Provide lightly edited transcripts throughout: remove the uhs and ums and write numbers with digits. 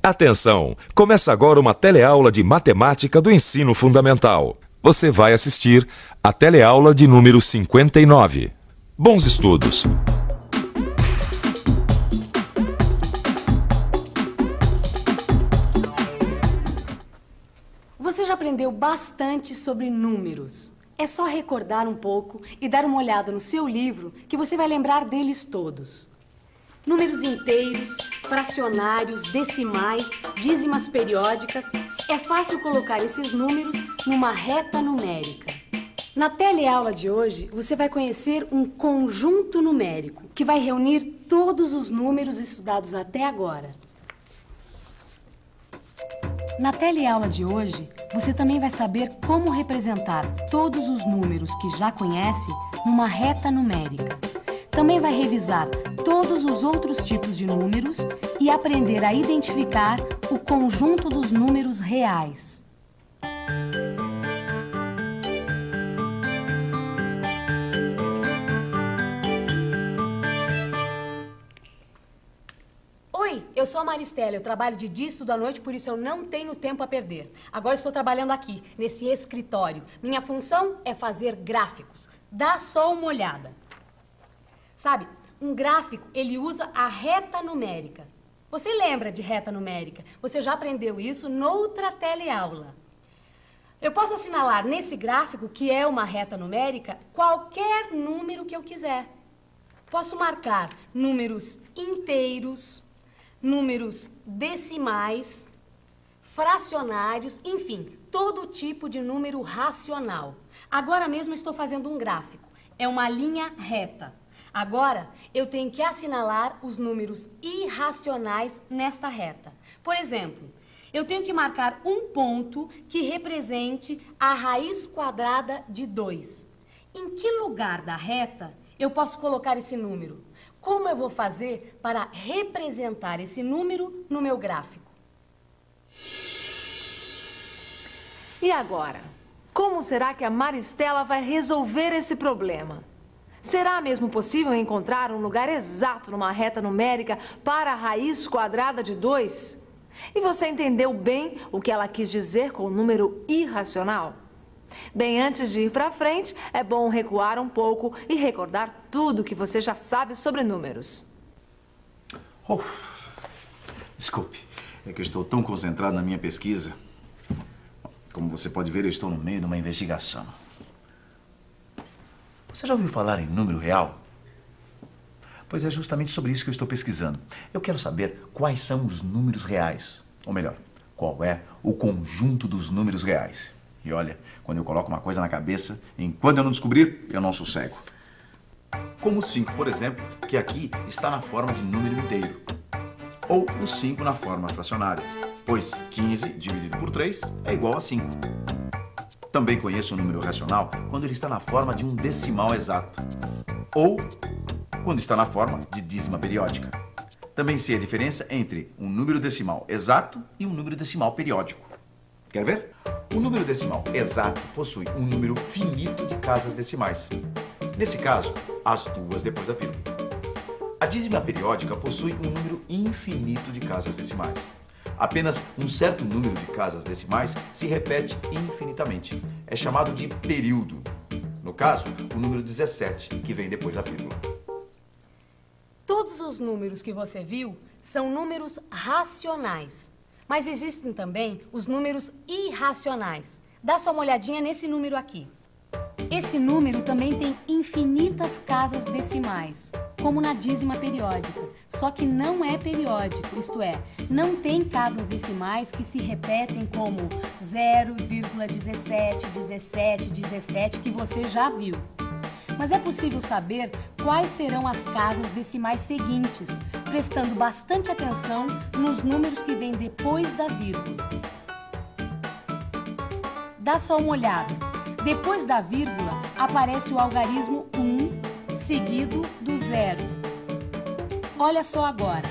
Atenção! Começa agora uma teleaula de matemática do ensino fundamental. Você vai assistir a teleaula de número 59. Bons estudos! Você já aprendeu bastante sobre números. É só recordar um pouco e dar uma olhada no seu livro que você vai lembrar deles todos. Números inteiros, fracionários, decimais, dízimas periódicas. É fácil colocar esses números numa reta numérica. Na teleaula de hoje, você vai conhecer um conjunto numérico que vai reunir todos os números estudados até agora. Na teleaula de hoje, você também vai saber como representar todos os números que já conhece numa reta numérica. Também vai revisar todos os outros tipos de números e aprender a identificar o conjunto dos números reais. Oi, eu sou a Maristela, eu trabalho de dia e estudo à noite, por isso eu não tenho tempo a perder. Agora estou trabalhando aqui, nesse escritório. Minha função é fazer gráficos. Dá só uma olhada. Sabe, um gráfico, ele usa a reta numérica. Você lembra de reta numérica? Você já aprendeu isso noutra teleaula. Eu posso assinalar nesse gráfico, que é uma reta numérica, qualquer número que eu quiser. Posso marcar números inteiros, números decimais, fracionários, enfim, todo tipo de número racional. Agora mesmo estou fazendo um gráfico. É uma linha reta. Agora, eu tenho que assinalar os números irracionais nesta reta. Por exemplo, eu tenho que marcar um ponto que represente a raiz quadrada de 2. Em que lugar da reta eu posso colocar esse número? Como eu vou fazer para representar esse número no meu gráfico? E agora? Como será que a Maristela vai resolver esse problema? Será mesmo possível encontrar um lugar exato numa reta numérica para a raiz quadrada de 2? E você entendeu bem o que ela quis dizer com o número irracional? Bem, antes de ir para frente, é bom recuar um pouco e recordar tudo que você já sabe sobre números. Oh, desculpe, é que eu estou tão concentrado na minha pesquisa. Como você pode ver, eu estou no meio de uma investigação. Você já ouviu falar em número real? Pois é justamente sobre isso que eu estou pesquisando. Eu quero saber quais são os números reais. Ou melhor, qual é o conjunto dos números reais. E olha, quando eu coloco uma coisa na cabeça, enquanto eu não descobrir, eu não sossego. Como o 5, por exemplo, que aqui está na forma de número inteiro. Ou o 5 na forma fracionária, pois 15 dividido por 3 é igual a 5. Também conheço o número racional quando ele está na forma de um decimal exato. Ou quando está na forma de dízima periódica. Também sei a diferença entre um número decimal exato e um número decimal periódico. Quer ver? O número decimal exato possui um número finito de casas decimais. Nesse caso, as duas depois da vírgula. A dízima periódica possui um número infinito de casas decimais. Apenas um certo número de casas decimais se repete infinitamente. É chamado de período. No caso, o número 17, que vem depois da vírgula. Todos os números que você viu são números racionais. Mas existem também os números irracionais. Dá só uma olhadinha nesse número aqui. Esse número também tem infinitas casas decimais, como na dízima periódica, só que não é periódico, isto é, não tem casas decimais que se repetem como 0,17, 17, 17, que você já viu. Mas é possível saber quais serão as casas decimais seguintes, prestando bastante atenção nos números que vêm depois da vírgula. Dá só uma olhada. Depois da vírgula, aparece o algarismo 1, seguido do 0. Olha só agora.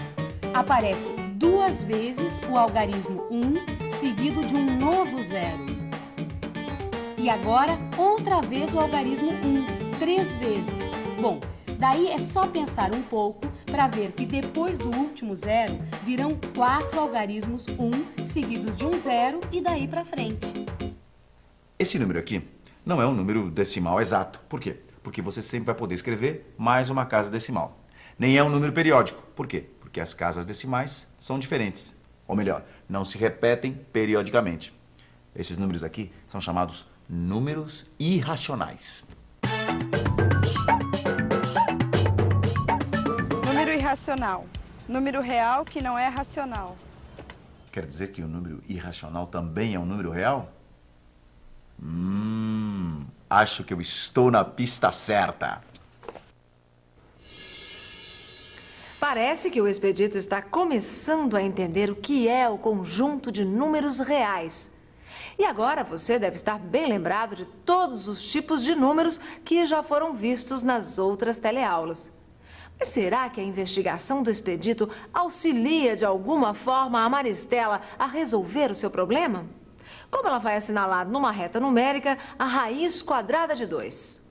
Aparece duas vezes o algarismo 1, seguido de um novo 0. E agora, outra vez o algarismo 1, 3 vezes. Bom, daí é só pensar um pouco para para ver que depois do último zero virão 4 algarismos 1 seguidos de um zero e daí para frente. Esse número aqui não é um número decimal exato. Por quê? Porque você sempre vai poder escrever mais uma casa decimal. Nem é um número periódico. Por quê? Porque as casas decimais são diferentes. Ou melhor, não se repetem periodicamente. Esses números aqui são chamados números irracionais. Número irracional. Número real que não é racional. Quer dizer que o número irracional também é um número real? Acho que eu estou na pista certa. Parece que o Expedito está começando a entender o que é o conjunto de números reais. E agora você deve estar bem lembrado de todos os tipos de números que já foram vistos nas outras teleaulas. Mas será que a investigação do Expedito auxilia de alguma forma a Maristela a resolver o seu problema? Como ela vai assinalar numa reta numérica a raiz quadrada de 2?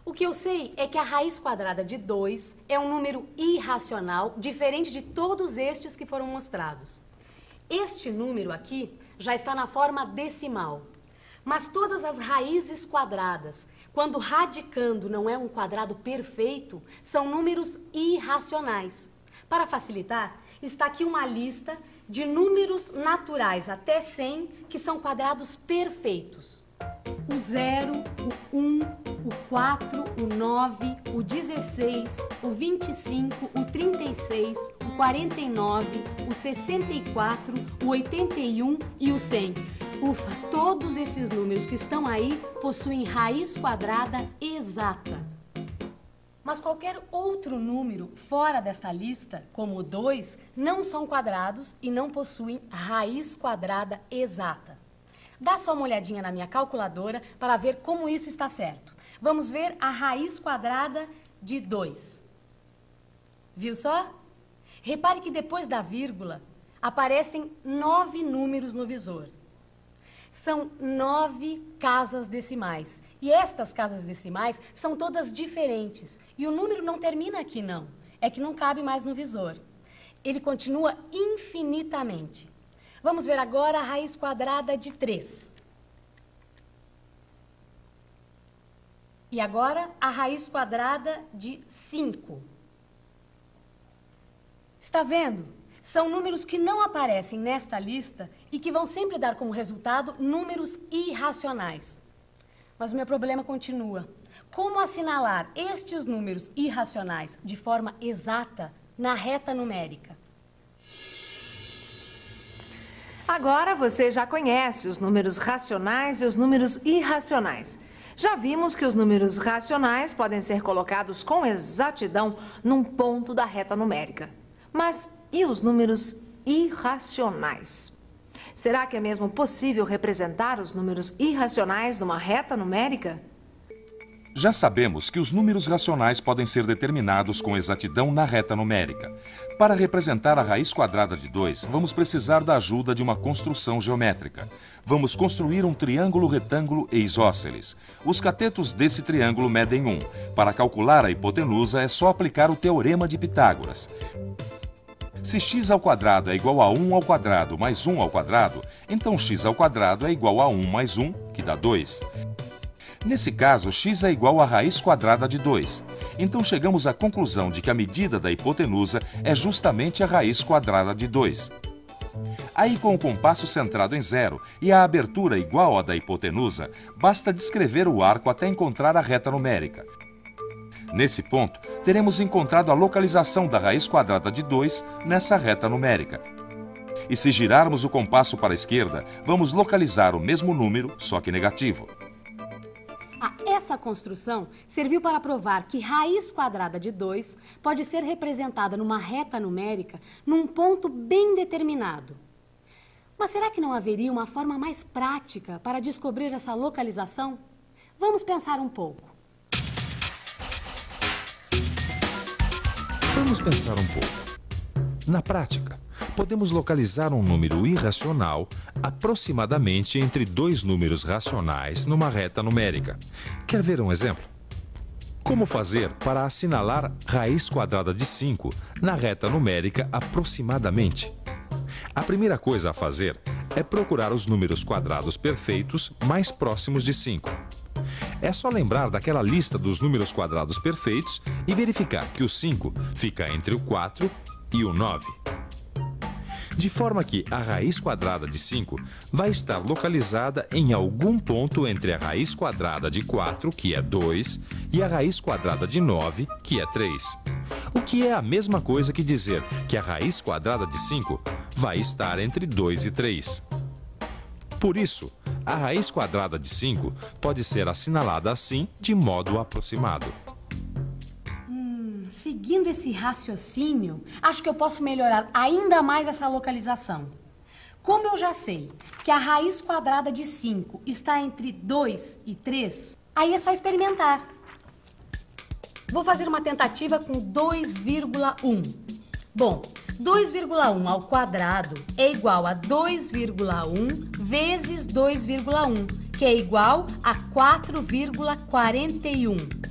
O que eu sei é que a raiz quadrada de 2 é um número irracional, diferente de todos estes que foram mostrados. Este número aqui já está na forma decimal. Mas todas as raízes quadradas, quando radicando não é um quadrado perfeito, são números irracionais. Para facilitar, está aqui uma lista de números naturais até 100 que são quadrados perfeitos. O 0, o 1, o 4, o 9, o 16, o 25, o 36, o 49, o 64, o 81 e o 100. Ufa, todos esses números que estão aí possuem raiz quadrada exata. Mas qualquer outro número fora desta lista, como o 2, não são quadrados e não possuem raiz quadrada exata. Dá só uma olhadinha na minha calculadora para ver como isso está certo. Vamos ver a raiz quadrada de 2. Viu só? Repare que depois da vírgula aparecem 9 números no visor. São 9 casas decimais. E estas casas decimais são todas diferentes. E o número não termina aqui, não. É que não cabe mais no visor. Ele continua infinitamente. Vamos ver agora a raiz quadrada de 3. E agora a raiz quadrada de 5. Está vendo? São números que não aparecem nesta lista e que vão sempre dar como resultado números irracionais. Mas o meu problema continua. Como assinalar estes números irracionais de forma exata na reta numérica? Agora você já conhece os números racionais e os números irracionais. Já vimos que os números racionais podem ser colocados com exatidão num ponto da reta numérica. Mas e os números irracionais? Será que é mesmo possível representar os números irracionais numa reta numérica? Já sabemos que os números racionais podem ser determinados com exatidão na reta numérica. Para representar a raiz quadrada de 2, vamos precisar da ajuda de uma construção geométrica. Vamos construir um triângulo retângulo e isósceles. Os catetos desse triângulo medem 1. Para calcular a hipotenusa, é só aplicar o teorema de Pitágoras. Se x ao quadrado é igual a 1 ao quadrado mais 1 ao quadrado, então x ao quadrado é igual a 1 mais 1, que dá 2. Nesse caso, x é igual à raiz quadrada de 2. Então chegamos à conclusão de que a medida da hipotenusa é justamente a raiz quadrada de 2. Aí, com o compasso centrado em 0 e a abertura igual à da hipotenusa, basta descrever o arco até encontrar a reta numérica. Nesse ponto, teremos encontrado a localização da raiz quadrada de 2 nessa reta numérica. E se girarmos o compasso para a esquerda, vamos localizar o mesmo número, só que negativo. Essa construção serviu para provar que raiz quadrada de 2 pode ser representada numa reta numérica num ponto bem determinado. Mas será que não haveria uma forma mais prática para descobrir essa localização? Vamos pensar um pouco. Vamos pensar um pouco. Na prática, podemos localizar um número irracional aproximadamente entre dois números racionais numa reta numérica. Quer ver um exemplo? Como fazer para assinalar raiz quadrada de 5 na reta numérica aproximadamente? A primeira coisa a fazer é procurar os números quadrados perfeitos mais próximos de 5. É só lembrar daquela lista dos números quadrados perfeitos e verificar que o 5 fica entre o 4 e o 9. De forma que a raiz quadrada de 5 vai estar localizada em algum ponto entre a raiz quadrada de 4, que é 2, e a raiz quadrada de 9, que é 3. O que é a mesma coisa que dizer que a raiz quadrada de 5 vai estar entre 2 e 3. Por isso, a raiz quadrada de 5 pode ser assinalada assim, de modo aproximado. Seguindo esse raciocínio, acho que eu posso melhorar ainda mais essa localização. Como eu já sei que a raiz quadrada de 5 está entre 2 e 3, aí é só experimentar. Vou fazer uma tentativa com 2,1. Bom, 2,1 ao quadrado é igual a 2,1 vezes 2,1, que é igual a 4,41.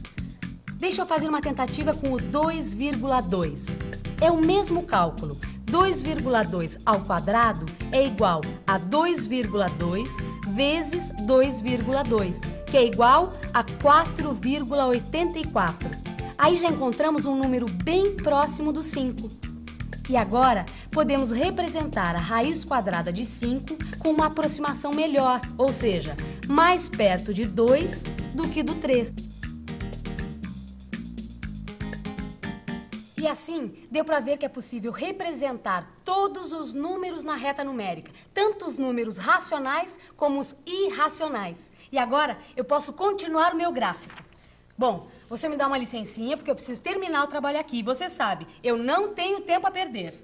Deixa eu fazer uma tentativa com o 2,2. É o mesmo cálculo. 2,2 ao quadrado é igual a 2,2 vezes 2,2, que é igual a 4,84. Aí já encontramos um número bem próximo do 5. E agora podemos representar a raiz quadrada de 5 com uma aproximação melhor, ou seja, mais perto de 2 do que do 3. E assim, deu para ver que é possível representar todos os números na reta numérica, tanto os números racionais como os irracionais. E agora eu posso continuar o meu gráfico. Bom, você me dá uma licencinha porque eu preciso terminar o trabalho aqui. Você sabe, eu não tenho tempo a perder.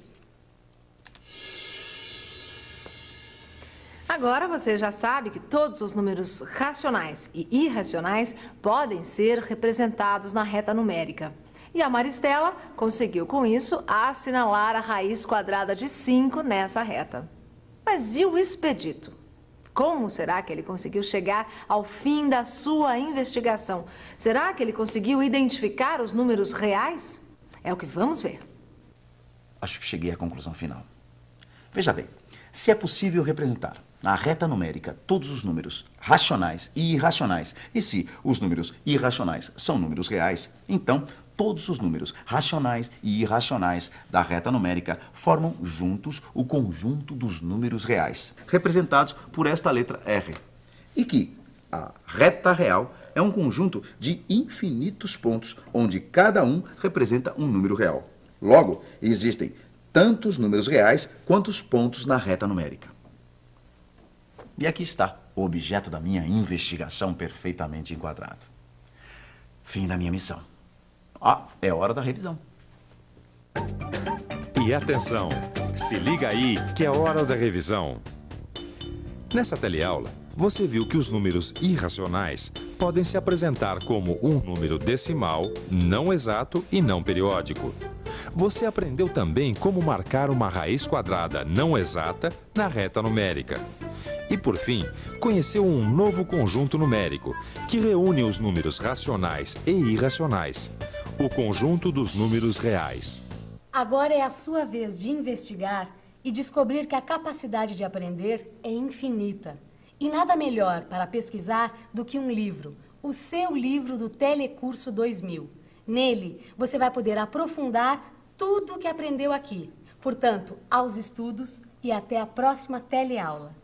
Agora você já sabe que todos os números racionais e irracionais podem ser representados na reta numérica. E a Maristela conseguiu, com isso, assinalar a raiz quadrada de 5 nessa reta. Mas e o Expedito? Como será que ele conseguiu chegar ao fim da sua investigação? Será que ele conseguiu identificar os números reais? É o que vamos ver. Acho que cheguei à conclusão final. Veja bem, se é possível representar na reta numérica todos os números racionais e irracionais, e se os números irracionais são números reais, então todos os números racionais e irracionais da reta numérica formam juntos o conjunto dos números reais, representados por esta letra R. E que a reta real é um conjunto de infinitos pontos, onde cada um representa um número real. Logo, existem tantos números reais quanto os pontos na reta numérica. E aqui está o objeto da minha investigação perfeitamente enquadrado. Fim da minha missão. É hora da revisão. E atenção, se liga aí que é hora da revisão. Nessa teleaula, você viu que os números irracionais podem se apresentar como um número decimal, não exato e não periódico. Você aprendeu também como marcar uma raiz quadrada não exata na reta numérica. E, por fim, conheceu um novo conjunto numérico que reúne os números racionais e irracionais, o conjunto dos números reais. Agora é a sua vez de investigar e descobrir que a capacidade de aprender é infinita. E nada melhor para pesquisar do que um livro, o seu livro do Telecurso 2000. Nele, você vai poder aprofundar tudo o que aprendeu aqui. Portanto, aos estudos e até a próxima teleaula.